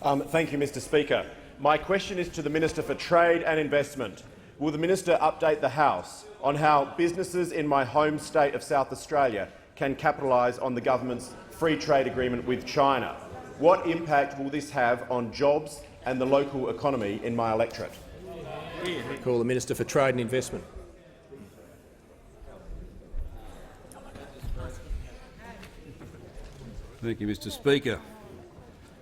Thank you, Mr Speaker. My question is to the Minister for Trade and Investment. Will the Minister update the House on how businesses in my home state of South Australia can capitalise on the government's free trade agreement with China? What impact will this have on jobs and the local economy in my electorate? Call the Minister for Trade and Investment. Thank you, Mr Speaker.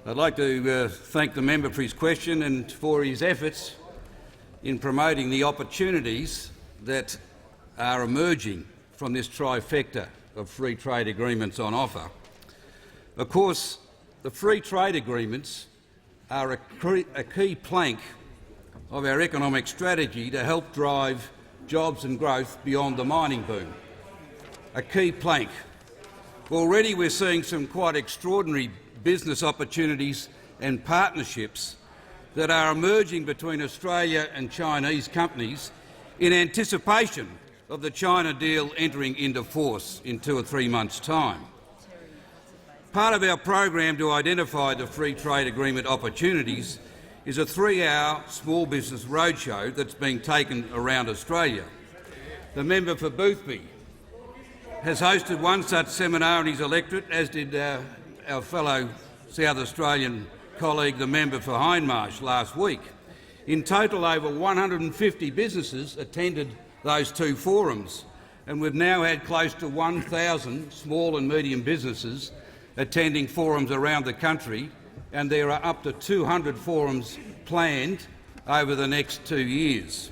I'd like to thank the member for his question and for his efforts in promoting the opportunities that are emerging from this trifecta of free trade agreements on offer. Of course, the free trade agreements are a key plank of our economic strategy to help drive jobs and growth beyond the mining boom. A key plank. Already we're seeing some quite extraordinary business opportunities and partnerships that are emerging between Australia and Chinese companies in anticipation of the China deal entering into force in 2 or 3 months' time. Part of our program to identify the free trade agreement opportunities is a 3-hour small business roadshow that's being taken around Australia. The member for Boothby has hosted one such seminar in his electorate, as did our fellow South Australian colleague, the member for Hindmarsh, last week. In total, over 150 businesses attended those 2 forums, and we've now had close to 1,000 small and medium businesses attending forums around the country, and there are up to 200 forums planned over the next 2 years.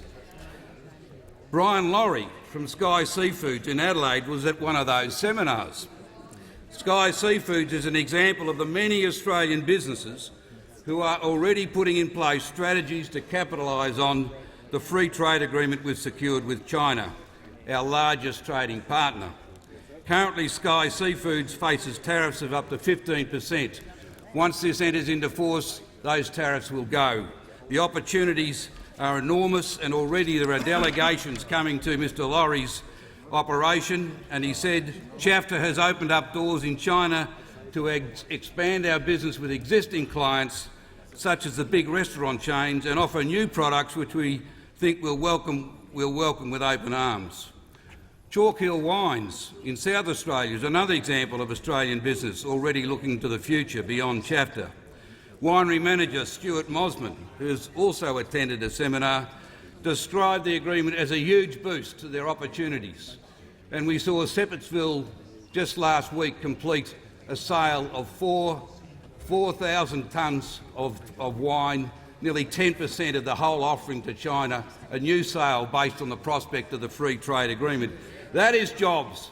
Brian Laurie from Sky Seafoods in Adelaide was at one of those seminars. Sky Seafoods is an example of the many Australian businesses who are already putting in place strategies to capitalise on the free trade agreement we've secured with China, our largest trading partner. Currently, Sky Seafoods faces tariffs of up to 15%. Once this enters into force, those tariffs will go. The opportunities are enormous, and already there are delegations coming to Mr Laurie's operation, and he said CHAFTA has opened up doors in China to expand our business with existing clients, such as the big restaurant chains, and offer new products which we think we'll welcome with open arms. Chalk Hill Wines in South Australia is another example of Australian business already looking to the future beyond CHAFTA. Winery manager Stuart Mosman, who has also attended a seminar, described the agreement as a huge boost to their opportunities. And we saw Sepetsville just last week complete a sale of 4,000 tonnes of wine, nearly 10% of the whole offering to China, a new sale based on the prospect of the free trade agreement. That is jobs,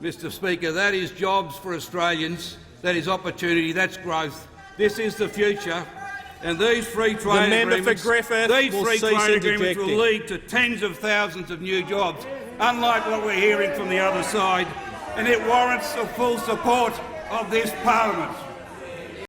Mr Speaker. That is jobs for Australians. That is opportunity. That's growth. This is the future. And these free trade agreements will lead to tens of thousands of new jobs, unlike what we're hearing from the other side, and it warrants the full support of this parliament.